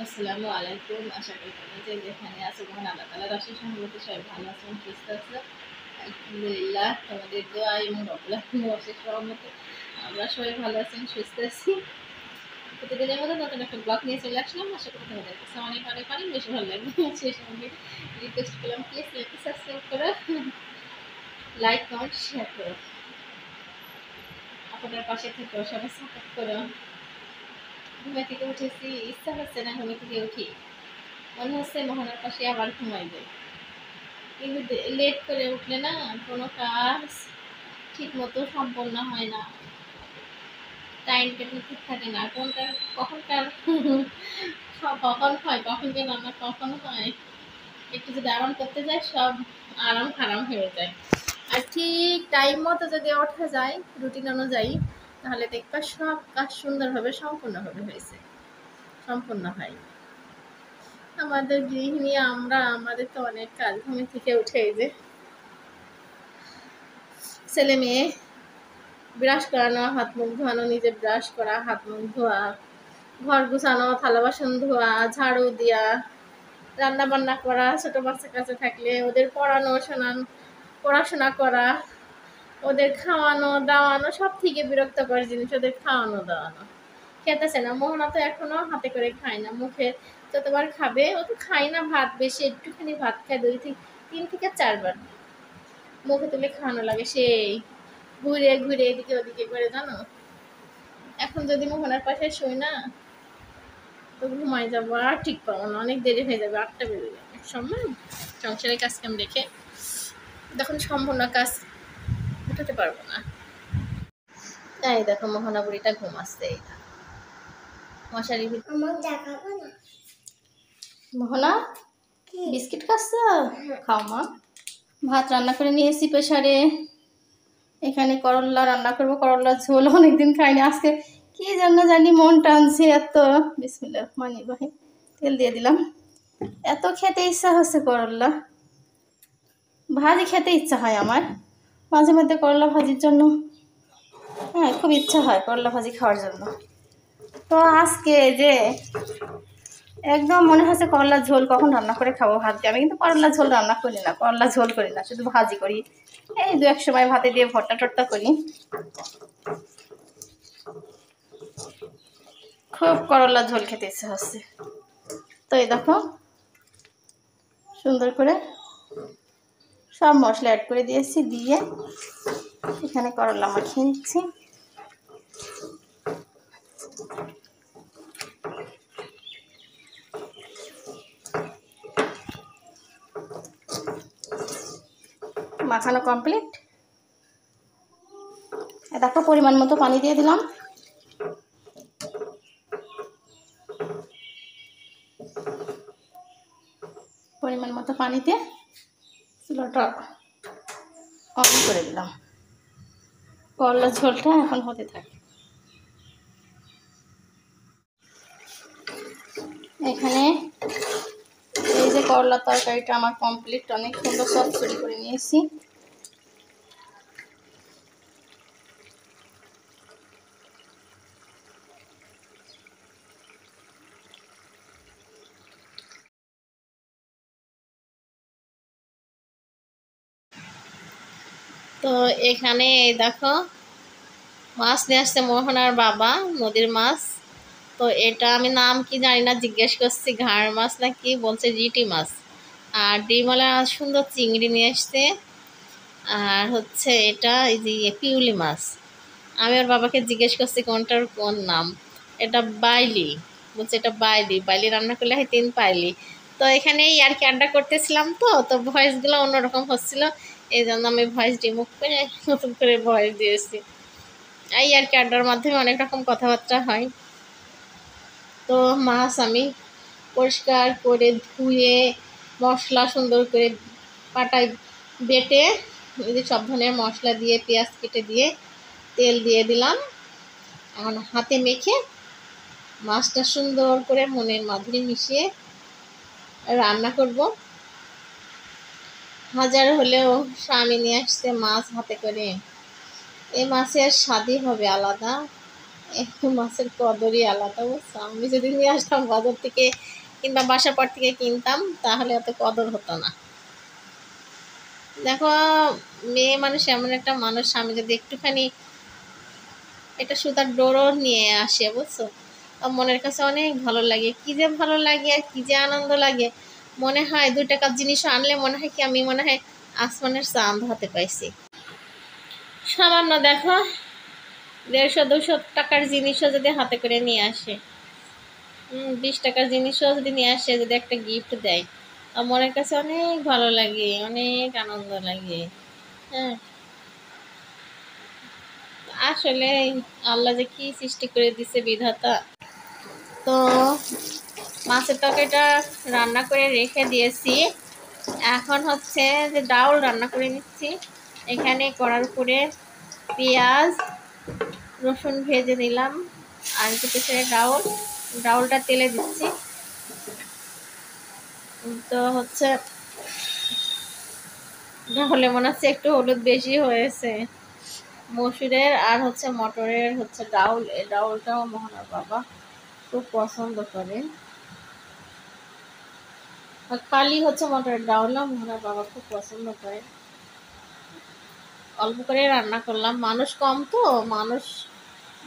আসসালামু আলাইকুম। আশা করি তোমরা যে যেখানে আছো মহান আল্লাহ তাআলার অশেষ রহমতে সবাই ভালো আছেন, সুস্থ আছো। আলহামদুলিল্লাহ, তোমাদের দোয়া এবং রব্বুল আলামিনের অশেষ রহমতে আমরা সবাই ভালো আছি, সুস্থ আছি। প্রতিদিনের মতো নতুন একটা ব্লগ নিয়ে চলে আসলাম। আশা করি তোমাদের কাছে অনেক অনেক অনেক বেশি ভালো লাগবে। সেই সঙ্গে রিকোয়েস্ট করলাম, প্লিজ চ্যানেলটি সাবস্ক্রাইব করো, লাইক কমেন্ট শেয়ার করো, আপনার পাশে থেকে সবাই সাপোর্ট করো। ঘুমে থেকে উঠেছি, ইচ্ছা হচ্ছে না ঘুমে থেকে উঠি, মনে হচ্ছে মোহনার পাশে আবার ঘুমাই যায়। কিন্তু লেট করে উঠলে না কোনো কাজ ঠিক মতো সম্পন্ন হয় না, টাইম টেবিল ঠিক থাকে না, কোনটার কখনকার কখন হয়, কখন যে রান্না কখন হয়। একটু যদি আরাম করতে যায় সব আরাম হারাম হয়ে যায়। আর ঠিক টাইম মতো যদি ওঠা যায় রুটিন অনুযায়ী, তাহলে দেখবা সব কাজ সুন্দরভাবে সম্পূর্ণভাবে হয়েছে, সম্পূর্ণ হয়। আমাদের গৃহিণী আমরা, আমাদের তো অনেক কাজ। ঘুম থেকে উঠে এই যে ছেলে মেয়ে ব্রাশ করানো, হাত মুখ ধোয়ানো, নিজে ব্রাশ করা, হাত মুখ ধোয়া, ঘর গুছানো, থালা বাসন ধোয়া, ঝাড়ু দেওয়া, রান্না বান্না করা, ছোট বাচ্চা কাছে থাকলে ওদের পড়াশোনা করা, ওদের খাওয়ানো দাওয়ানো, সব থেকে বিরক্তকর জিনিস ওদের খাওয়ানো দাওয়ানো। খেতেছে না, মোহনা তো এখনো হাতে করে খায় না, মুখে যতবার খাবে, ও তো খায় না ভাত বেশি, একটুখানি ভাত খায় 3 থেকে 4 বার মুখে তুলে খাওয়ানো লাগে, সেই ঘুরে ঘুরে এদিকে ওদিকে করে, জানো। এখন যদি মোহনার পাশে শুই না তো ঘুমাই যাবো, আর ঠিক পাবো না, অনেক দেরি হয়ে যাবে, 8টা বেজে যাবে। এক সময় সংসারের কাজ কাম রেখে তখন সম্পূর্ণ কাজ উঠাতে পারবো না। তাই দেখো মোহনা বুড়িটা ঘুমাচ্ছে, এই মশারি মোহনা বিস্কিট খাচ্ছ, খাও মা। ভাত রান্না করে নিয়ে এসেছি প্রেসারে। এখানে করল্লা রান্না করবো, করল্লার ঝোল অনেকদিন খাইনি, আজকে কি জন্য জানি মন টানছে এত। বিসমিল্লাহির রহমানির রহিম, তেল দিয়ে দিলাম। এত খেতে ইচ্ছা হচ্ছে করল্লা ভাজি, খেতে ইচ্ছা হয় আমার মাঝে মধ্যে করলা ভাজির জন্য। হ্যাঁ, খুব ইচ্ছা হয় করলা ভাজি খাওয়ার জন্য। তো আজকে যে একদম মনে হচ্ছে করলার ঝোল কখন রান্না করে খাবো ভাত দিয়ে। আমি কিন্তু করলার ঝোল রান্না করি না, করলা ঝোল করি না, শুধু ভাজি করি। এই 2-1 সময় ভাতে দিয়ে ভর্তা টর্তা করি। খুব করলার ঝোল খেতে ইচ্ছে হচ্ছে। তো এই দেখো সুন্দর করে সব মশলা অ্যাড করে দিয়েছি, দিয়ে এখানে করলা মাখিয়ে নিচ্ছি। মাখানো কমপ্লিট। দেখো পরিমাণ মতো পানি দিয়ে দিলাম। পরিমাণ মতো পানিতে চুলাটা অন করে দিলাম। করলার ঝোলটা এখন হতে থাকে। এখানে এই যে করলার তরকারিটা আমার কমপ্লিট, অনেক সুন্দর চচ্চড়ি করে নিয়েছি। তো এখানে এই দেখো মাছ নিয়ে আসছে মোহনার বাবা, নদীর মাছ। তো এটা আমি নাম কি জানি না, জিজ্ঞেস করছি ঘাড় মাছ না কি, বলছে জিটি মাছ। আর ডিমওয়ালা সুন্দর চিংড়ি নিয়ে আসছে। আর হচ্ছে এটা এই যে পিউলি মাছ। আমি ওর বাবাকে জিজ্ঞেস করছি কোনটার কোন নাম। এটা বাইলি, বলছে এটা বাইলি, বাইলি রান্না করলে হয় 3 পাইলি। তো এখানেই আর কি আড্ডা করতেছিলাম, তো তো ভয়েসগুলো অন্যরকম হচ্ছিল, এই জন্য আমি ভয়েস রিমুভ করে নতুন করে ভয়েস দিয়েছি। এই আর কি আড্ডার মাধ্যমে অনেক রকম কথাবার্তা হয়। তো মাছ আমি পরিষ্কার করে ধুয়ে মশলা সুন্দর করে পাটায় বেটে, এই যে সব ধরনের মশলা দিয়ে পেঁয়াজ কেটে দিয়ে তেল দিয়ে দিলাম। এখন হাতে মেখে মাছটা সুন্দর করে মনের মাধুরী মিশিয়ে রান্না করব। হাজার হলেও স্বামী নিয়ে আসছে মাছ হাতে করে, এই মাছের স্বাদই হবে আলাদা। একটু মাছের কদরই আলাদা, বুঝছো? আমি যদি নিয়ে আসতাম বাজার থেকে কিংবা বাসার পর থেকে কিনতাম, তাহলে এত কদর হতো না। দেখো, মেয়ে মানুষ এমন একটা মানুষ, আমি যদি একটুখানি এটা সুতার ডোরও নিয়ে আসে, বুঝছো, মনের কাছে অনেক ভালো লাগে, কি যে ভালো লাগে আর কি যে আনন্দ লাগে। মনে হয় 2 টাকার জিনিসও আনলে মনে হয় কি আমি মনে হয় আসমানের চাঁদ হাতে পাইছি। সামান্য দেখো 150-200 টাকার জিনিসও যদি হাতে করে নিয়ে আসে, 20 টাকার জিনিসও যদি নিয়ে আসে, যদি একটা গিফট দেয়, মনের কাছে অনেক ভালো লাগে, অনেক আনন্দ লাগে। হ্যাঁ, আসলে আল্লাহ যে কি সৃষ্টি করে দিছে বিধাতা। তো মাছের তরকারিটা রান্না করে রেখে দিয়েছি। এখন হচ্ছে যে ডাউল রান্না করে নিচ্ছি। এখানে কড়ার উপরে পেঁয়াজ রসুন ভেজে নিলাম, আর কিছু ছেড়ে ডাউলটা তেলে দিচ্ছি। তো হচ্ছে ডাউলে মনে হচ্ছে একটু হলুদ বেশি হয়েছে। মসুরের আর হচ্ছে মটরের হচ্ছে ডাউল, এই ডাউলটাও মোহনার বাবা খুব পছন্দ করে। আর কালি হচ্ছে মটরের ডাউলও মোহনার বাবা খুব পছন্দ করে। অল্প করে রান্না করলাম, মানুষ কম তো, মানুষ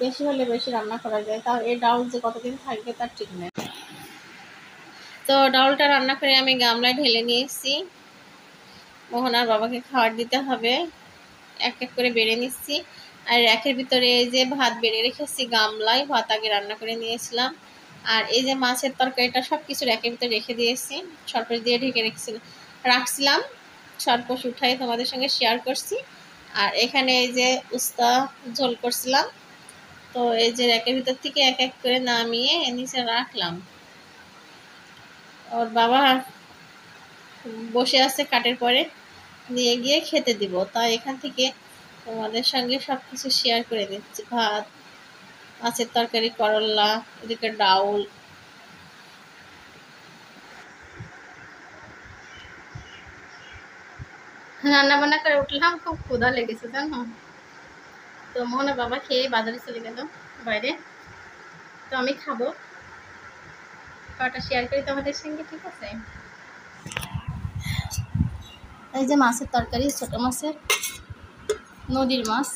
বেশি হলে বেশি রান্না করা যায়, তাও এই ডাউল যে কতদিন থাকবে তার ঠিক নেই। তো ডাউলটা রান্না করে আমি গামলায় ঢেলে নিয়েছি, মোহনার বাবাকে খাবার দিতে হবে। এক এক করে বেড়ে নিচ্ছি। আর র্যাকের ভিতরে এই যে ভাত বেড়ে রেখেছি, গামলায় ভাত আগে রান্না করে নিয়েছিলাম। আর এই যে মাছের তরকারিটা সব কিছু র্যাকের ভিতরে রেখে দিয়েছি, সরপোষ দিয়ে ঢেকে রাখছিলাম। সরপোষ উঠাই তোমাদের সঙ্গে শেয়ার করছি। আর এখানে এই যে উস্তা ঝোল করছিলাম, তো এই যে র্যাকের ভিতর থেকে এক এক করে নামিয়ে নিচে রাখলাম। ওর বাবা বসে আছে কাটের পরে, নিয়ে গিয়ে খেতে দিব, তাই এখান থেকে তোমাদের সঙ্গে সবকিছু শেয়ার করে দিচ্ছি। ভাত, মাছের তরকারি, করল্লা, এদিকে ডাউল। রান্না বান্না করে উঠলাম, খুব ক্ষুধা লেগেছে জানো। তো মোহনা বাবা খেয়ে বাজারে চলে গেল বাইরে, তো আমি খাবো, খাওয়াটা শেয়ার করি তোমাদের সঙ্গে, ঠিক আছে? এই যে মাছের তরকারি, ছোট মাছের, নদীর মাছ।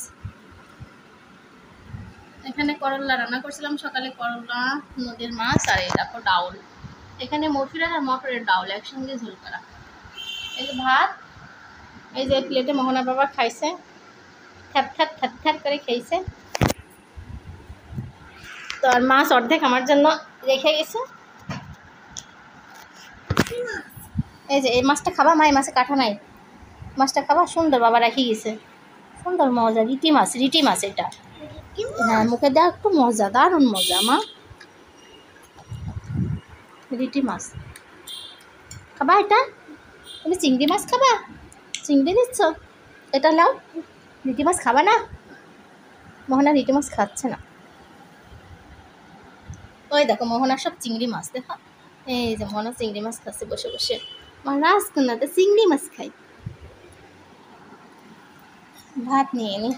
এখানে করল্লা রান্না করছিলাম সকালে, করল্লা, নদীর মাছ, আর এই দেখো ডাউল। এখানে মসুরের আর মটরের ডাউল একসঙ্গে ঝোল করা। এই যে ভাত, এই যে প্লেটে মোহনা বাবা খাইছে, থ্যাপ থ্যাপ থ্যাপ থ্যাপ করে খেয়েছে। তো আর মাছ অর্ধেক আমার জন্য রেখে গেছে। এই যে এই মাছটা খাবা, মা এই মাছে কাটা নাই, মাছটা খাবা, সুন্দর বাবা রেখে গেছে, সুন্দর মজা, রিটি মাছ এটা। হ্যাঁ, মুখে দেওয়া একটু মজা, দারুণ মজা মা, রিটি মাছ খাবা। এটা তুমি চিংড়ি মাছ খাবা, চিংড়ি দিচ্ছ, এটা নাও। রিটি মাছ খাবা না? মোহনা রিটি মাছ খাচ্ছে না। ওই দেখো মোহনা সব চিংড়ি মাছ, দেখো এই যে মোহনা চিংড়ি মাছ খাচ্ছে বসে বসে। আমার রাজকন্যাতে চিংড়ি মাছ খাই। ভাত নিয়ে নি।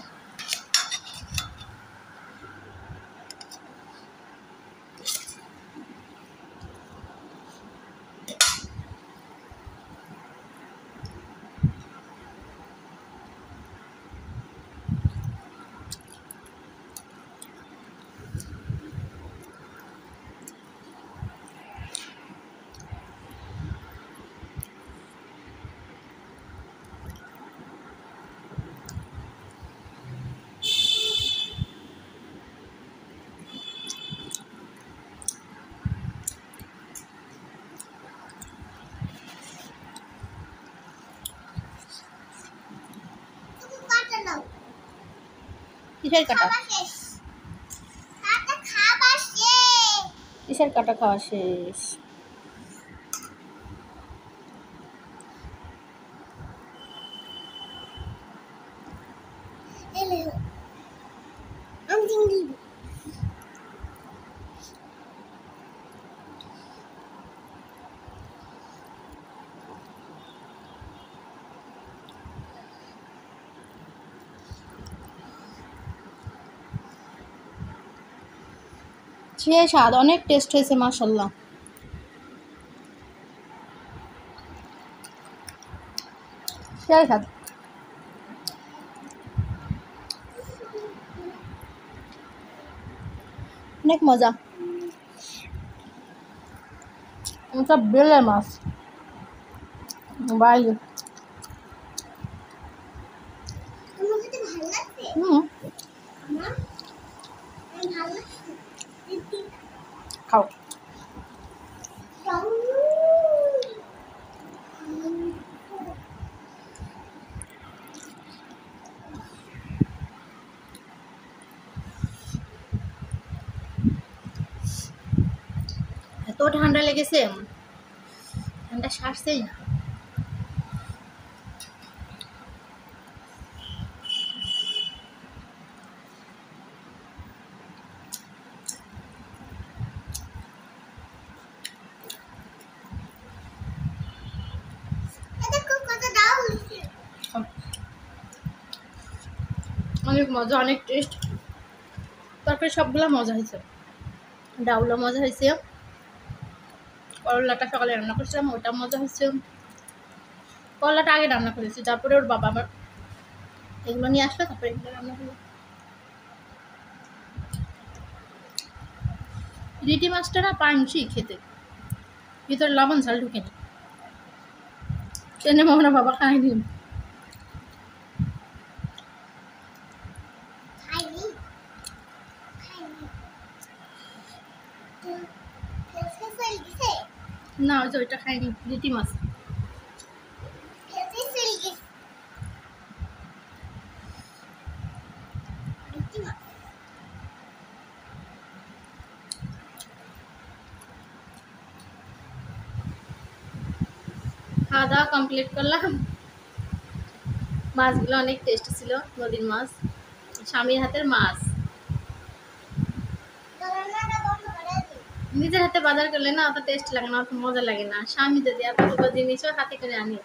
কিসের কাটা? কিসের কাটা খাওয়া শেষ? সে স্বাদ, অনেক টেস্ট হয়েছে মাশাল্লাহ। সেই স্বাদ, অনেক মজা। এটা বেলের মাছ বাইরে। হুম, খাও। এত ঠান্ডা লেগেছে, ঠান্ডা সারছেই না। অনেক মজা, অনেক টেস্ট। তারপরে সবগুলো মজা হয়েছে, ডাউলও মজা হয়েছে, করলাটা সকালে রান্না করছিলাম ওটা মজা হয়েছে। করলাটা আগে রান্না করেছি, তারপরে ওর বাবা আবার এগুলো নিয়ে আসলো, তারপরে এগুলো রান্না হলো। রিটি মাছটা না পাইছি খেতে, ভিতরে লবণ ঝাল ঢুকেনি, ট্রেনে মোহনা বাবা খায়নি। না ওই যে ওইটা খাইনি, রিটি মাছ। খাওয়া দাওয়া কমপ্লিট করলাম। মাছগুলো অনেক টেস্ট ছিল, নদীর মাছ, স্বামীর হাতের মাছ। নিজের হাতে বাজার করলে না অত টেস্ট লাগে না, অত মজা লাগে না। স্বামী যদি এতটুকু জিনিসও হাতে করে আনি,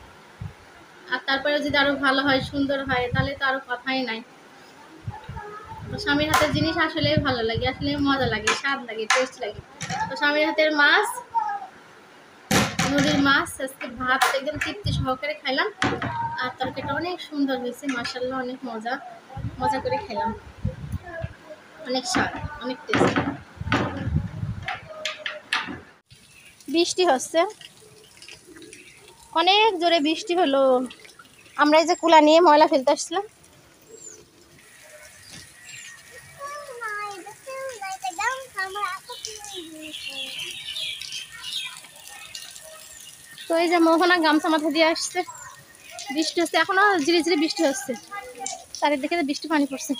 আর তারপরে যদি আরো ভালো হয়, সুন্দর হয়, তাহলে তো আরো কথাই নাই। তো স্বামীর হাতের জিনিস আসলেই ভালো লাগে, আসলে মজা লাগে, স্বাদ লাগে, টেস্ট লাগে। তো স্বামীর হাতের মাছ, নদীর মাছ, আজকে ভাত একদম তৃপ্তি সহকারে খাইলাম। আর তরকারিটা অনেক সুন্দর হয়েছে মাশাআল্লাহ, অনেক মজা মজা করে খেলাম, অনেক স্বাদ, অনেক টেস্ট। বৃষ্টি হচ্ছে, অনেক জোরে বৃষ্টি হলো। আমরা এই যে কুলা নিয়ে ময়লা ফেলতে আসছিলাম, তো এই যে মোহনা গামছা মাথা দিয়ে আসছে, বৃষ্টি হচ্ছে এখনো, ঝিরি ঝিরি বৃষ্টি হচ্ছে, চারিদিকে বৃষ্টি পানি পড়ছে,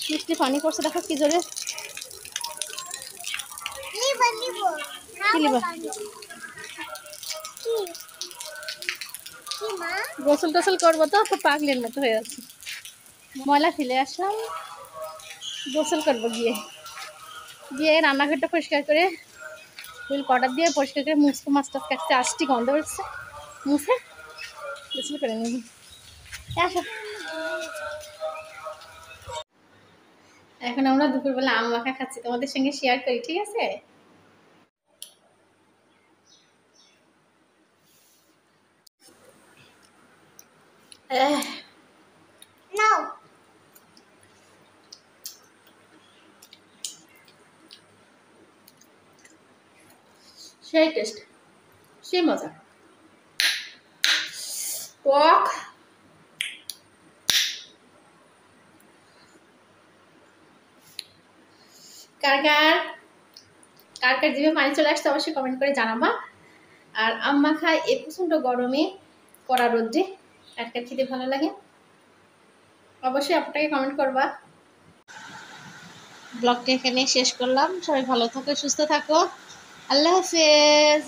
বৃষ্টি পানি পড়ছে, দেখো কি জোরে। গোসল টোসল করবো তো, খুব পাগলের মতো হয়ে আছে, ময়লা ফেলে আসলাম, গোসল করবো গিয়ে। গিয়ে রান্নাঘরটা পরিষ্কার করে ফুল কটার দিয়ে পরিষ্কার করে মুছতে, মাছ টাছ কাটতে আসছি, গন্ধ উঠছে, মুছে গোসল করে নিবি। আসো, এখন আমরা দুপুরবেলা আম মাখা খাচ্ছি, তোমাদের সঙ্গে শেয়ার করি, ঠিক আছে? সেই টেস্ট, সেই মজা, টক। কার কার কার কার জিভে পানি চলে আসছে অবশ্যই কমেন্ট করে জানাবা। আর আম মাখা এই প্রচণ্ড গরমে, কড়া রোদ্রে কার কার খেতে ভালো লাগে অবশ্যই আপনাকে কমেন্ট করবা। ব্লগটা এখানে শেষ করলাম, সবাই ভালো থাকো, সুস্থ থাকো, আল্লাহ হাফেজ।